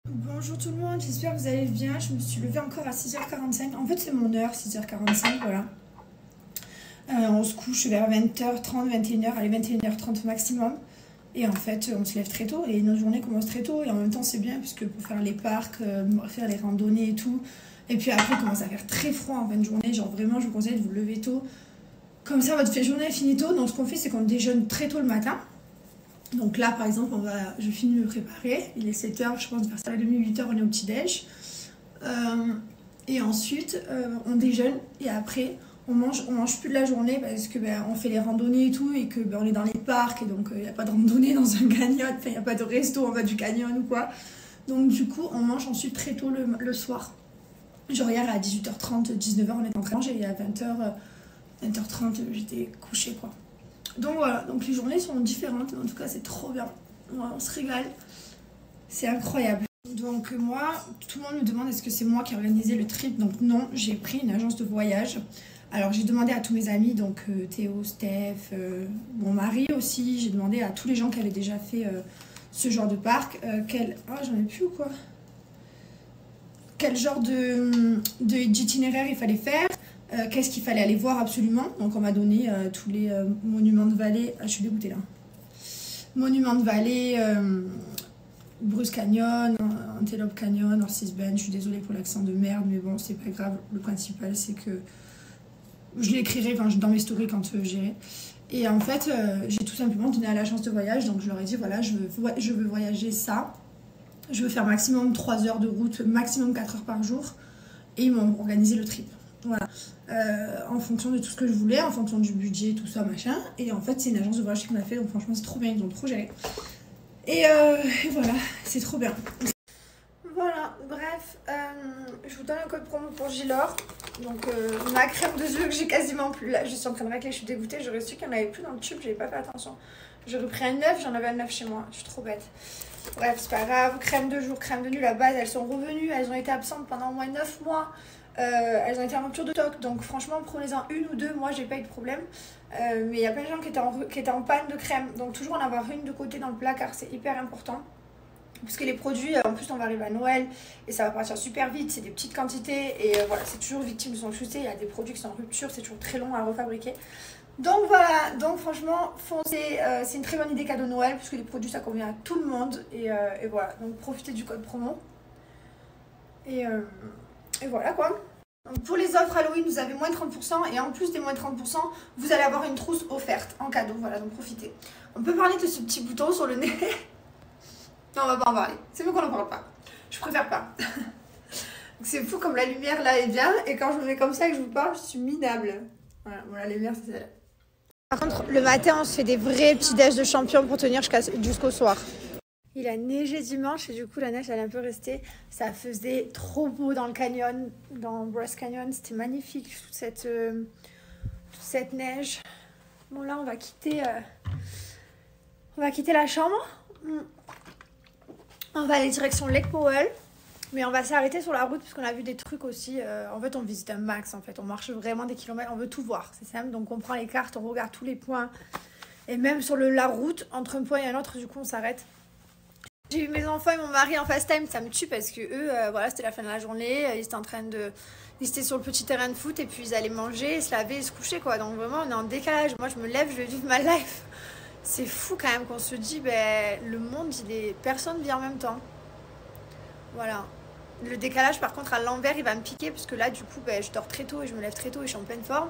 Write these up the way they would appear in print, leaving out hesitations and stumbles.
Bonjour tout le monde, j'espère que vous allez bien. Je me suis levée encore à 6h45. En fait, c'est mon heure, 6h45, voilà. On se couche vers 20h30, 21h, allez, 21h30 maximum. Et en fait, on se lève très tôt et nos journées commencent très tôt. Et en même temps, c'est bien parce que pour faire les parcs, faire les randonnées et tout. Et puis après, il commence à faire très froid en fin de journée. Genre vraiment, je vous conseille de vous lever tôt. Comme ça, votre journée finit tôt. Donc, ce qu'on fait, c'est qu'on déjeune très tôt le matin. Donc là, par exemple, je finis de me préparer. Il est 7h, je pense, vers ça, à 8h, on est au petit-déj. Et ensuite, on déjeune et après, on mange plus de la journée parce que on fait les randonnées et tout et que on est dans les parcs et donc il n'y a pas de randonnée dans un canyon, il n'y a pas de resto en bas du canyon ou quoi. Donc du coup, on mange ensuite très tôt le soir. Genre hier à 18h30, 19h, on est en train de manger et à 20h30, j'étais couchée quoi. Donc voilà, donc les journées sont différentes, en tout cas c'est trop bien. Voilà, on se régale, c'est incroyable. Donc moi, tout le monde me demande est-ce que c'est moi qui ai organisé le trip. Donc non, j'ai pris une agence de voyage. Alors j'ai demandé à tous mes amis, donc Théo, Steph, mon mari aussi. J'ai demandé à tous les gens qui avaient déjà fait ce genre de parc. Ah, j'en ai plus ou quoi? Quel genre d'itinéraire il fallait faire. Qu'est-ce qu'il fallait aller voir absolument. Donc on m'a donné tous les monuments de vallée. Ah, je suis dégoûtée là. Monuments de vallée, Bruce Canyon, Antelope Canyon, Horses Bend. Je suis désolée pour l'accent de merde, mais bon, c'est pas grave. Le principal, c'est que je l'écrirai dans mes stories quand j'irai. Et en fait, j'ai tout simplement donné à l'agence de voyage. Donc je leur ai dit, voilà, je veux voyager ça. Je veux faire maximum 3 heures de route, maximum 4 heures par jour. Et ils m'ont organisé le trip. Voilà. En fonction de tout ce que je voulais, en fonction du budget, tout ça, machin. Et en fait, c'est une agence de voyage qui me l'a fait. Donc franchement, c'est trop bien. Ils ont trop géré. Et voilà, c'est trop bien. Voilà, bref, je vous donne un code promo pour Gilor. Donc ma crème de yeux que j'ai quasiment plus là, je suis en train de racler, je suis dégoûtée, j'aurais su qu'il n'y en avait plus dans le tube, j'avais pas fait attention. J'aurais pris un 9, j'en avais un 9 chez moi, je suis trop bête. Bref, c'est pas grave, crème de jour, crème de nuit, la base, elles sont revenues, elles ont été absentes pendant au moins 9 mois. Elles ont été en rupture de stock, donc franchement prenez-en une ou deux, moi j'ai pas eu de problème. Mais il y a plein de gens qui étaient en panne de crème, donc toujours en avoir une de côté dans le placard, c'est hyper important. Parce que les produits, en plus on va arriver à Noël et ça va partir super vite, c'est des petites quantités et voilà, c'est toujours victime de son succès, il y a des produits qui sont en rupture, c'est toujours très long à refabriquer. Donc voilà, donc franchement, foncez, c'est une très bonne idée cadeau Noël parce que les produits ça convient à tout le monde et voilà, donc profitez du code promo. Et voilà quoi. Donc pour les offres Halloween, vous avez moins 30% et en plus des moins 30%, vous allez avoir une trousse offerte en cadeau, voilà, donc profitez. On peut parler de ce petit bouton sur le nez. Non, on va pas en parler. C'est mieux qu'on n'en parle pas. Je préfère pas. C'est fou comme la lumière là est bien. Et quand je me mets comme ça et que je vous parle, je suis minable. Voilà, bon, la lumière c'est celle-là. Par contre, le matin, on se fait des vrais petits déj de champion pour tenir jusqu'au soir. Il a neigé dimanche et du coup, la neige, elle est un peu restée. Ça faisait trop beau dans le canyon, dans Bruce Canyon. C'était magnifique, toute cette neige. Bon, là, on va quitter la chambre. On va aller direction Lake Powell, mais on va s'arrêter sur la route parce qu'on a vu des trucs aussi. En fait, on visite un max, en fait. On marche vraiment des kilomètres, on veut tout voir, c'est simple. Donc, on prend les cartes, on regarde tous les points. Et même sur la route, entre un point et un autre, du coup, on s'arrête. J'ai eu mes enfants et mon mari en FaceTime, ça me tue parce que eux, voilà, c'était la fin de la journée. Ils étaient sur le petit terrain de foot et puis ils allaient manger, se laver et se coucher, quoi. Donc, vraiment, on est en décalage. Moi, je me lève, je vais vivre ma life. C'est fou quand même qu'on se dit, le monde, personne vit en même temps. Voilà. Le décalage, par contre, à l'envers, il va me piquer, parce que là, du coup, je dors très tôt et je me lève très tôt et je suis en pleine forme.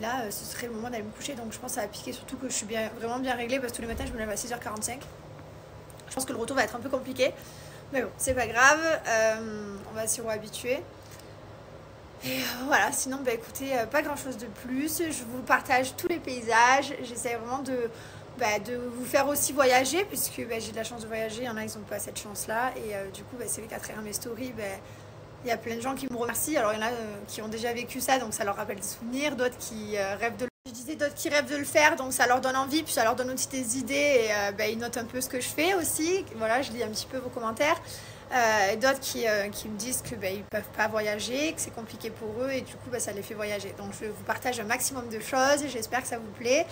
Là, ce serait le moment d'aller me coucher, donc je pense que ça va piquer, surtout que je suis vraiment bien réglée, parce que tous les matins, je me lève à 6h45. Je pense que le retour va être un peu compliqué. Mais bon, c'est pas grave. On va s'y réhabituer. Et voilà, sinon, écoutez, pas grand-chose de plus. Je vous partage tous les paysages. J'essaie vraiment de vous faire aussi voyager, puisque j'ai de la chance de voyager. Il y en a, ils n'ont pas cette chance-là. Et du coup, c'est vrai qu'à travers mes stories, il y a plein de gens qui me remercient. Alors, il y en a qui ont déjà vécu ça, donc ça leur rappelle des souvenirs. D'autres qui rêvent de d'autres qui rêvent de le faire, donc ça leur donne envie, puis ça leur donne aussi des idées. Et ils notent un peu ce que je fais aussi. Voilà, je lis un petit peu vos commentaires. D'autres qui me disent que ils peuvent pas voyager, que c'est compliqué pour eux et du coup ça les fait voyager. Donc je vous partage un maximum de choses, j'espère que ça vous plaît.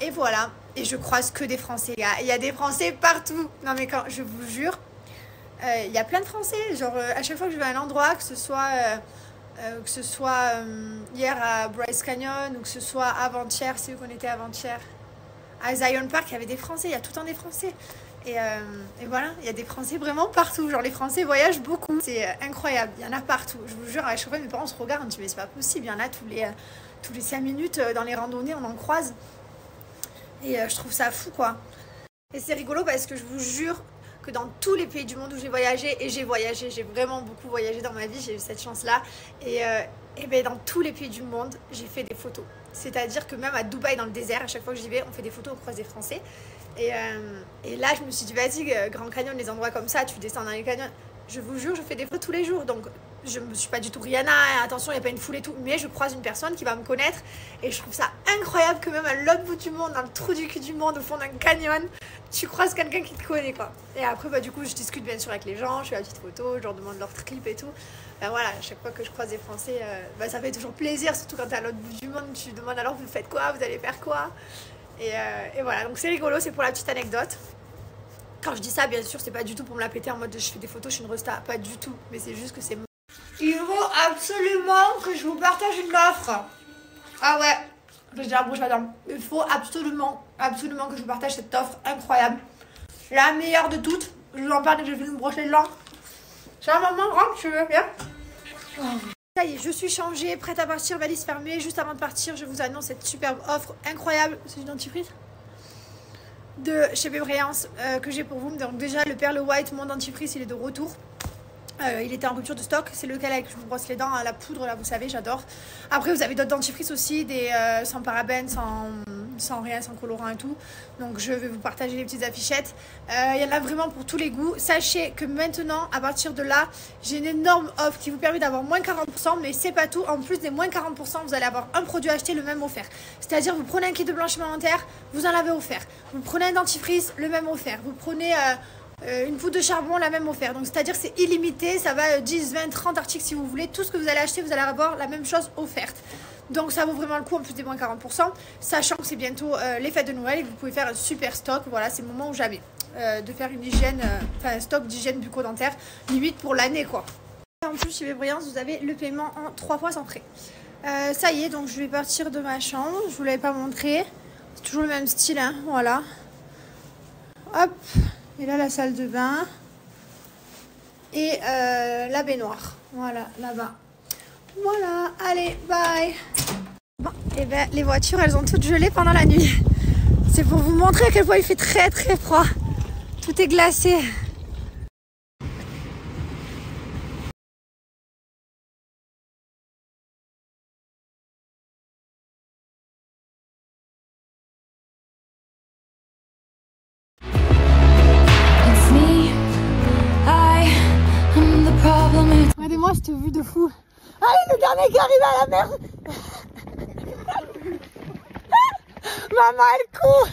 Et voilà. et je croise que des Français. Il y a des Français partout. Non mais quand je vous jure, il y a plein de Français. Genre à chaque fois que je vais à un endroit, que ce soit hier à Bryce Canyon ou que ce soit avant-hier, c'est où qu'on était avant-hier, à Zion Park, il y avait des Français. Il y a tout le temps des Français. Et voilà, il y a des Français vraiment partout. Genre les Français voyagent beaucoup. C'est incroyable, il y en a partout. Je vous jure, à chaque fois mes parents se regardent, on dit mais c'est pas possible, il y en a tous les 5 minutes dans les randonnées, on en croise. Et je trouve ça fou quoi. Et c'est rigolo parce que je vous jure que dans tous les pays du monde où j'ai voyagé, et j'ai vraiment beaucoup voyagé dans ma vie, j'ai eu cette chance là. Et ben dans tous les pays du monde, j'ai fait des photos. C'est-à-dire que même à Dubaï dans le désert, à chaque fois que j'y vais, on fait des photos, on croise des Français. Et là, je me suis dit, vas-y, Grand Canyon, les endroits comme ça, tu descends dans les canyons. Je vous jure, je fais des photos tous les jours. Donc, je ne suis pas du tout Rihanna, attention, il n'y a pas une foule et tout. Mais je croise une personne qui va me connaître. Et je trouve ça incroyable que même à l'autre bout du monde, dans le trou du cul du monde, au fond d'un canyon, tu croises quelqu'un qui te connaît, quoi. Et après, bah, du coup, je discute bien sûr avec les gens, je fais la petite photo, je leur demande leur trip et tout. Ben voilà, à chaque fois que je croise des Français, bah, ça fait toujours plaisir, surtout quand tu es à l'autre bout du monde, tu demandes alors, vous faites quoi, vous allez faire quoi. Et voilà, donc c'est rigolo, c'est pour la petite anecdote. Quand je dis ça, bien sûr, c'est pas du tout pour me la péter en mode je fais des photos, je suis une resta, pas du tout. Mais c'est juste que c'est... Il faut absolument que je vous partage une offre. Ah ouais, j'ai la bouche là-dedans. Il faut absolument que je vous partage cette offre incroyable. La meilleure de toutes. Je vous en parle dès que je vais me brosser les dents. C'est un moment, rentre, tu veux bien. Ça y est, je suis changée, prête à partir, valise fermée. Juste avant de partir, je vous annonce cette superbe offre incroyable. C'est du dentifrice de chez Bébréance que j'ai pour vous. Donc déjà, le Perle White, mon dentifrice, il est de retour. Il était en rupture de stock. C'est lequel avec je me brosse les dents à la poudre, là, vous savez, j'adore. Après, vous avez d'autres dentifrices aussi, des sans parabènes, sans rien, sans colorant et tout. Donc, je vais vous partager les petites affichettes. Il y en a vraiment pour tous les goûts. Sachez que maintenant, à partir de là, j'ai une énorme offre qui vous permet d'avoir moins 40%. Mais c'est pas tout. En plus des moins 40%, vous allez avoir un produit acheté, le même offert. C'est-à-dire, vous prenez un kit de blanchiment dentaire, vous en avez offert. Vous prenez un dentifrice, le même offert. Vous prenez... une poudre de charbon, la même offerte. Donc c'est à dire c'est illimité, ça va 10, 20, 30 articles si vous voulez. Tout ce que vous allez acheter, vous allez avoir la même chose offerte. Donc ça vaut vraiment le coup en plus des moins 40%. Sachant que c'est bientôt les fêtes de Noël et que vous pouvez faire un super stock. Voilà, c'est le moment ou jamais de faire une hygiène, un stock d'hygiène bucco-dentaire, limite pour l'année quoi. En plus chez Bébréance, vous avez le paiement en 3 fois sans frais. Ça y est, donc je vais partir de ma chambre. Je vous l'avais pas montré. C'est toujours le même style, hein, voilà. Hop. Et là, la salle de bain. Et la baignoire. Voilà, là-bas. Voilà, allez, bye. Bon, et ben les voitures, elles ont toutes gelé pendant la nuit. C'est pour vous montrer à quel point il fait très très froid. Tout est glacé. Regardez-moi cette vue de fou. Ah, le dernier qui arrive à la mer. Maman, elle court.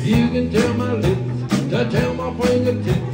You can tell my lips to tell my fingertips.